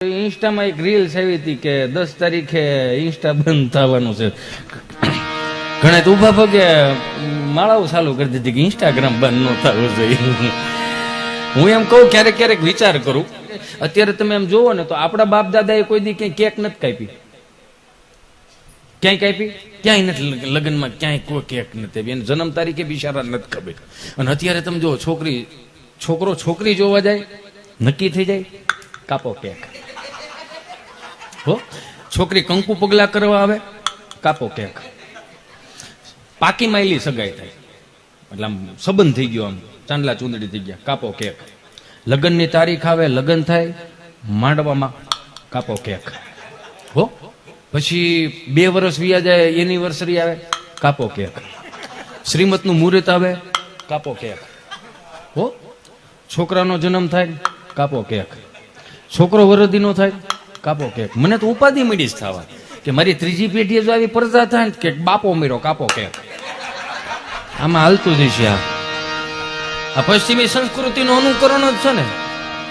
ઇન્સ્ટામાં એક રીલ્સ આવી હતી કે 10 તારીખે ઇન્સ્ટા બંધ થવાનું છે. ઘણા તો ઉભા પગે માળાઓ ચાલુ કરી દીધી કે ઇન્સ્ટાગ્રામ બંધ ન થવું જોઈએ. હું એમ કહું ક્યારેક ક્યારેક વિચાર કરું, અત્યારે તમે એમ જોવો ને તો આપણા બાપ દાદાએ કોઈ દી ક્યાંય કેક નથી કાપી, ક્યાંય કાપી, ક્યાંય નથી, લગ્નમાં ક્યાંય કોઈ કેક નથી, એને જન્મ તારીખે બિચારા નથી ખબર. અને અત્યારે તમે જુઓ છોકરો છોકરી જોવા જાય, નક્કી થઈ જાય કાપો કેક. હો, છોકરી કંકુ પગલા કરવા આવે, કાપો કેક. પાકી માયલી સગાઈ થાય એટલે આમ સંબંધ થઈ ગયો, આમ ચાંદલા ચૂંદડી થઈ ગયા, કાપો કેક. લગ્નની તારીખ આવે, લગ્ન થાય, માંડવામાં કાપો કેક. હો, પછી 2 વર્ષ વિયા જાય, એનિવર્સરી આવે, કાપો કેક. શ્રીમતનું મુહૂર્ત આવે, કાપો કેક. હો, છોકરાનો જન્મ થાય, કાપો કેક. છોકરો વરદીનો થાય, કાપો કેક. મને તો ઉપાધિ મળી જ થવા કે મારી ત્રીજી પેઢીએ જો આવી પરજા થાય ને કે બાપો મેરો કાપો કેક. આમાં હાલતું જ છે. આ પશ્ચિમી સંસ્કૃતિનું અનુકરણ જ છે ને.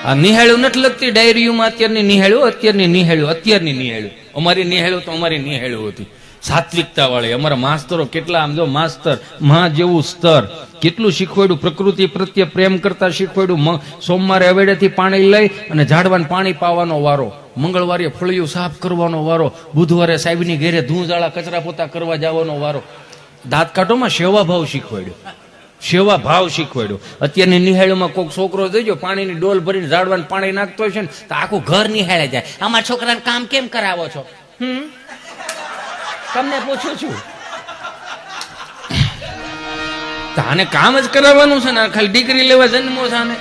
આ નિહાળ્યું નથી લગતી ડાયરીઓમાં, અત્યારની નિહાળ્યું. અમારી નિહાળ્યું તો અમારી નિહાળ્યું હતી સાત્વિકતા વાળી. અમારા માસ્તરો કેટલા, આમ જો માસ્તર મહા જેવું સ્તર, કેટલું શીખવાડ્યું, પ્રકૃતિ પ્રત્યે પ્રેમ કરતા શીખવાડ્યું. સોમવારે અવેડેથી પાણી લઈ અને ઝાડવાને પાણી પાવાનો વારો, મંગળવારે ફળિયું સાફ કરવાનો વારો, બુધવારે સાહેબની ઘેરે ધૂંઝાળા કચરા પોતા કરવા જવાનો વારો. દાંત કાઢોમાં સેવાભાવ શીખવાડ્યું. અત્યારની નિહાળ્યોમાં કોઈક છોકરો જોઈજો પાણીની ડોલ ભરીને ઝાડવાને પાણી નાખતો હોય છે ને તો આખું ઘર નિહાળે જાય. અમારા છોકરાને કામ કેમ કરાવો છો? તમને પૂછું છું. આને કામ જ કરાવવાનું છે ને, ખાલી ડિગ્રી લેવા જન્મો છે આને.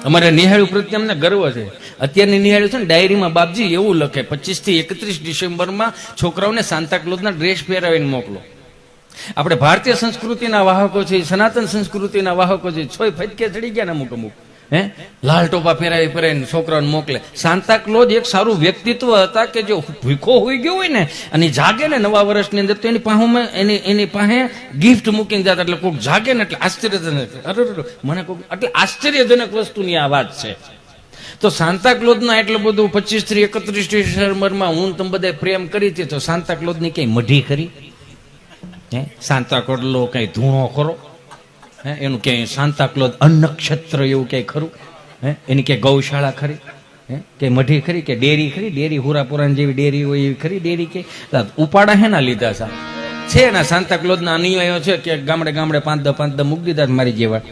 અમારે નિહાળ્યું પ્રત્યે અમને ગર્વ છે. અત્યારની નિહાળ્યું છે ને ડાયરીમાં બાપજી એવું લખે 25 થી 31 ડિસેમ્બરમાં છોકરાઓને સાંતાક્લોઝના ડ્રેસ પહેરાવીને મોકલો. આપણે ભારતીય સંસ્કૃતિના વાહકો છે, સનાતન સંસ્કૃતિના વાહકો છે, છોય ફટકે ચડી ગયા ને અમુક લાલ ટોપા પહેરાવીને છોકરાઓને મોકલે. સાંતાક્લોઝ એક સારું વ્યક્તિત્વ હતા કે જો ભૂખો હોઈ ગયો હોય ને અને જાગે ને નવા વર્ષની અંદર તો એની પાસે ગિફ્ટ મૂકીને જતા. એટલે કોઈક જાગે ને એટલે આશ્ચર્યજનક, મને કોઈક એટલે આશ્ચર્યજનક વસ્તુની આ વાત છે. તો સાંતાક્લોઝના એટલું બધું 25 થી 31 ડિસેમ્બરમાં હું તમે બધા પ્રેમ કરી હતી, તો સાંતાક્લોઝની કઈ મઢી ખરી? સાંતાક્લોઝ કઈ ધૂણો ખરો? એનું ક્યાંય સાંતાક્લોઝ અન્નક્ષેત્ર એવું ક્યાંય ખરું? એની ક્યાંય ગૌશાળા ખરી? કે મઢી ખરી? કે ડેરી ખરી? ડેરી હુરાપુરાની જેવી ડેરી હોય એવી ખરી ડેરી? કે ઉપાડા હેના લીધા છે એના સાંતાક્લોઝના અનુયાયીઓ છે કે ગામડે 5-10 મૂકી દીધા મારી જેવા.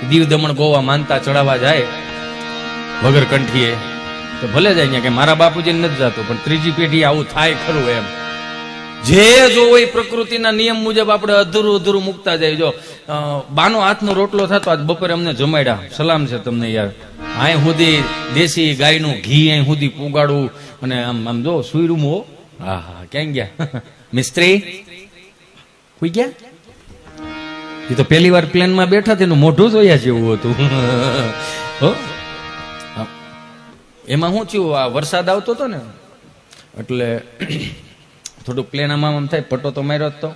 દીવ દમણ ગોવા માનતા ચડાવવા જાય વગર કંઠીએ તો ભલે જાય કે મારા બાપુજી નથી જતું, પણ ત્રીજી પેઢી આવું થાય ખરું એમ. જે જો હોય પ્રકૃતિના નિયમ મુજબ આપણે અધૂરું મૂકતા જાય. જો બાનો હાથનો રોટલો થતો આજ બપોરે અમને જમાડ્યા, સલામ છે તમને યાર. અહીં સુધી દેશી ગાયનું ઘી અહીં સુધી પુગાડવું અને આમ જો સુઈ હો. હા ક્યાં ગયા મિસ્ત્રી? કોઈ ગયા? એ તો પહેલી વાર પ્લેનમાં બેઠા તેનું મોઢું જોયા જેવું હતું. હો, એમાં શું થયું, આ વરસાદ આવતો હતો ને એટલે થોડુંક પ્લેન આમ થાય, પટ્ટો તો માર્યો જ તો,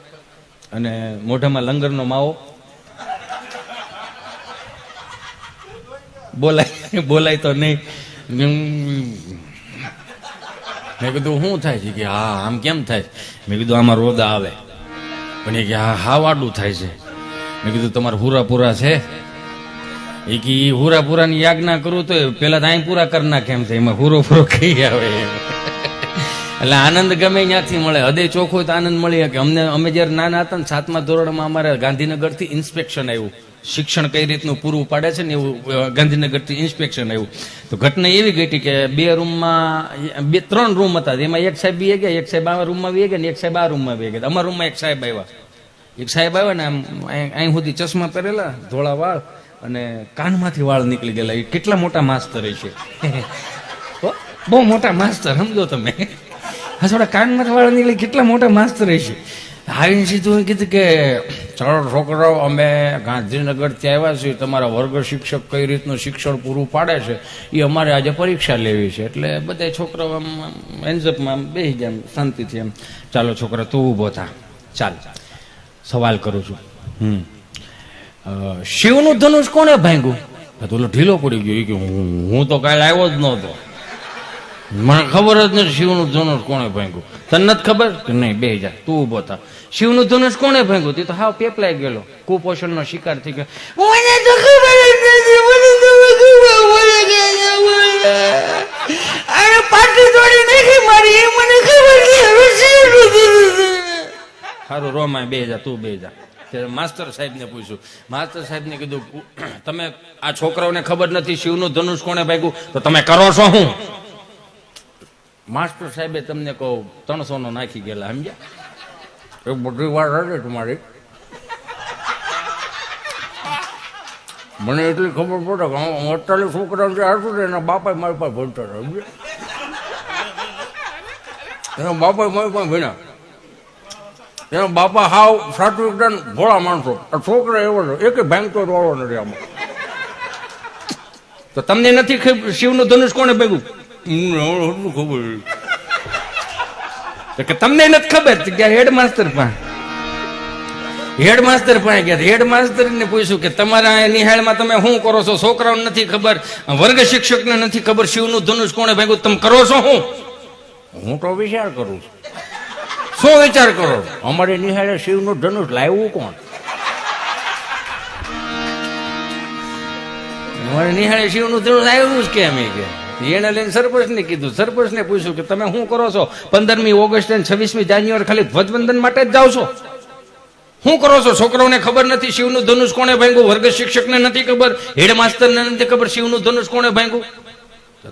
અને મોઢામાં લંગરનો માવો બોલાય તો નહીં. મેં કીધું શું થાય છે? કે હા આમ કેમ થાય? મેં કીધું આમાં રોદા આવે. પણ એ કે હા વાડું થાય છે. મેં કીધું તમારે હુરાપુરા છે? એ કે હુરાપુરાની યાજ્ઞા કરું તો પેલા તો અહીં પૂરા કરી નાખે એમ છે, એમાં હુરો કઈ આવે? એટલે આનંદ ગમે ત્યાંથી મળે. હૃદય ચોખ્ખું તો આનંદ મળી શકે. અમે જયારે નાના હતા ને 7મા ધોરણમાં અમારે ગાંધીનગરથી ઇન્સ્પેક્શન આવ્યું. શિક્ષણ કઈ રીતનું પૂરું પાડે છે ને એવું ગાંધીનગરથી ઇન્સ્પેક્શન આવ્યું. તો ઘટના એવી ઘટી કે 3 રૂમ હતા, એમાં એક સાહેબ બી ગયા, એક સાહેબ આ રૂમમાં બી ગયા ને એક સાહેબ આ રૂમમાં બી ગયા. અમારા રૂમમાં એક સાહેબ આવ્યા ને આમ અહીં સુધી ચશ્મા પહેરેલા, ધોળા વાળ અને કાનમાંથી વાળ નીકળી ગયેલા. એ કેટલા મોટા માસ્તર છે, બહુ મોટા માસ્તર, સમજો તમે. હા, થોડા કાનમાં વાળા નીકળી કેટલા મોટા માસ્તર છે. આવીને સીધું કીધું કે ચાલો છોકરાઓ, અમે ગાંધીનગરથી આવ્યા છીએ, તમારા વર્ગ શિક્ષક કઈ રીતનું શિક્ષણ પૂરું પાડે છે એ અમારે આજે પરીક્ષા લેવી છે. એટલે બધા છોકરાઓ આમ એન્ઝપમાં બેસી ગયા શાંતિથી. એમ ચાલો છોકરા તું ઊભો થા, ચાલ સવાલ કરું છું. શિવનું ધનુષ કોને ભાંગ્યું? તો ઢીલો પડી ગયો કે હું તો કાલે આવ્યો જ નહોતો. મને ખબર જ નથી શિવનું ધનુષ કોણે ભાંગ્યું. તને નથી ખબર કે નહીં? બે જા, તું ઉભો થા. શિવનું ધનુષ કોણે ભાંગ્યું? તે તો હાવ પેપલાઈ ગયેલો, કુપોષણનો શિકાર થઈ ગયો. મને તો ખબર જ નથી, મને તો અરે પાટી તોડી નાખી મારી, એ મને ખબર નથી. સારું રોમાય, બે જા, તું બે જા. માસ્ટર સાહેબને પૂછ્યું. માસ્ટર સાહેબને કીધું, તમે આ છોકરાઓને ખબર નથી શિવનું ધનુષ કોણે ભાગ્યું, તો તમે કરો છો શું? માસ્ટર સાહેબે તમને કહું 300 નો નાખી ગયેલા, સમજ્યા? એ બધી વાત હતી તમારી. મને એટલી ખબર પડે કે 48 છોકરા જે હતું એના બાપા મારી પાસે ભણતા હતા, સમજ્યા? એના બાપા મારી પાસે ભણ્યા. એના બાપા હાવ સાચું એકદમ ભોળા માણસો. આ છોકરા એવો છે, એક ભાંગતો વાળો નથી આમાં. તો તમને નથી ખબર શિવનું ધનુષ કોને ભાગ્યું? ખબર કે તમને નથી ખબર? હેડમાસ્ટર પાસે, હેડમાસ્ટર પાસે ગયા. હેડમાસ્ટર ને પૂછ્યું કે તમારા નિહાળમાં તમે શું કરો છો? છોકરાઓને નથી ખબર, વર્ગ શિક્ષકને નથી ખબર શિવનું ધનુષ કોને ભાગ્યું, તમે કરો છો શું? હું તો વિચાર કરું છું. શું વિચાર કરો? અમારી નિહાળે શિવનું ધનુષ લાવ્યું કોણ? અમારે નિહાળે શિવનું ધનુષ આવ્યું જ કેમ? એને લઈને સરપંચને કીધું. સરપંચને પૂછ્યું કે તમે શું કરો છો? 15મી ઓગસ્ટ અને 26મી જાન્યુઆરી ખાલી ધ્વજવંદન માટે જ જાઓ છો? શું કરો છો? છોકરાઓને ખબર નથી શિવનું ધનુષ કોણે ભાંગ્યું, વર્ગ શિક્ષકને નથી ખબર, હેડમાસ્ટરને નથી ખબર શિવનું ધનુષ કોણે ભાંગ્યું.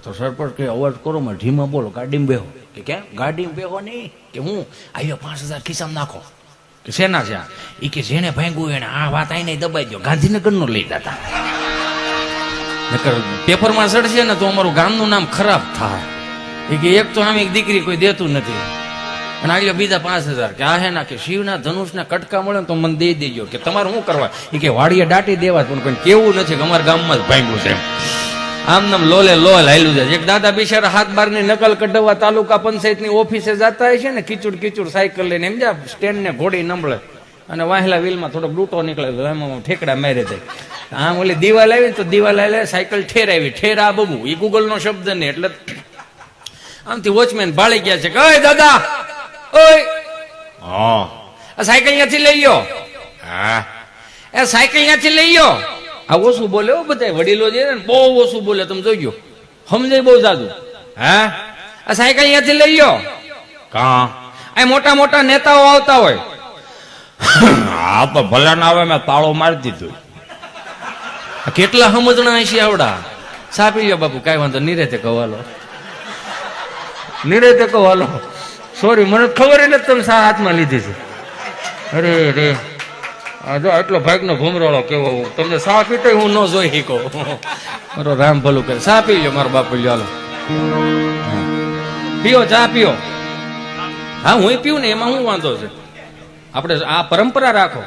તો સરપંચ કે અવાજ કરો માં, ધીમા બોલો, ગાડીમાં બેહો. કે કેમ ગાડીમાં બેહો? નહીં કે હું આવ્યો 5000 ખિસ્સામાં નાખો. કે શેના છે આ? એ કે જેને ભાંગ્યું એને આ વાત આઈને દબાઈ દો, ગાંધીનગરનો લઈ જતા. પેપરમાં ચડશે ને તો અમારું ગામનું નામ ખરાબ થાય. એ કે એક તો આમ એક દીકરી કોઈ દેતું નથી, અને આવ્યો બીજા 5000. કે આ હે ના કે શિવના ધનુષના કટકા મળે ને તો મને દઈ દેજો. કે તમારે શું કરવા? એ કે વાડીએ દાટી દેવા, પણ કોઈ કેવું નથી કે અમારા ગામમાં જ ભાંગ્યું છે. આમ નામ લોલે લોલ હાલ્યું જાય. એક દાદા બિચારા 7/12 ની નકલ કઢાવવા તાલુકા પંચાયતની ઓફિસે જતા હોય છે ને, કીચુડ કીચુડ સાયકલ લઈને, એમ જા સ્ટેન્ડ ને ઘોડી નંબળે, અને વાહેલા વ્હીલમાં થોડોક લૂંટો નીકળે, એમાં ઠેકડા મારી દે. આમ ઓલી દિવાલ આવી તો દિવાલ આવી સાયકલ ઠેરાવી, ઠેરા બબુ, એ ગૂગલ નો શબ્દ નહીં. એટલે આમથી વોચમેન ભાળી ગયા છે કે ઓય દાદા, ઓય હા આ સાયકલ ત્યાંથી લઈ ગયો. હા એ સાયકલ ત્યાંથી લઈ ગયો. આ ઓછું બોલે બધા વડીલો છે ને, બહુ ઓછું બોલે, તમે જોઈજો, સમજાય બહુ જાદુ. હા આ સાયકલ ત્યાંથી લઈ ગયો. કા આ મોટા મોટા નેતાઓ આવતા હોય. હા તો ભલે ના આવે, મેં તાળો મારી દીધું. કેટલા સમજણા હશે આવડા. સાપી લ્યો બાપુ, કઈ વાંધો, નિરેતે કહો હાલો, નિરેતે કહો હાલો. સોરી, મને ખબર નથી તમે સા હાથમાં લીધી છે. અરે રે, જો આટલો ભાગનો ભૂમરાળો કેવો, તમને સા પીતો હું ન જોઈ શીખો. મારો રામ ભલું કરે. સા પી લ્યો મારો બાપુ, લ્યો હાલો, પીઓ, ચા પીઓ. હા હું પીવું ને, એમાં શું વાંધો છે? આપણે આ પરંપરા રાખો.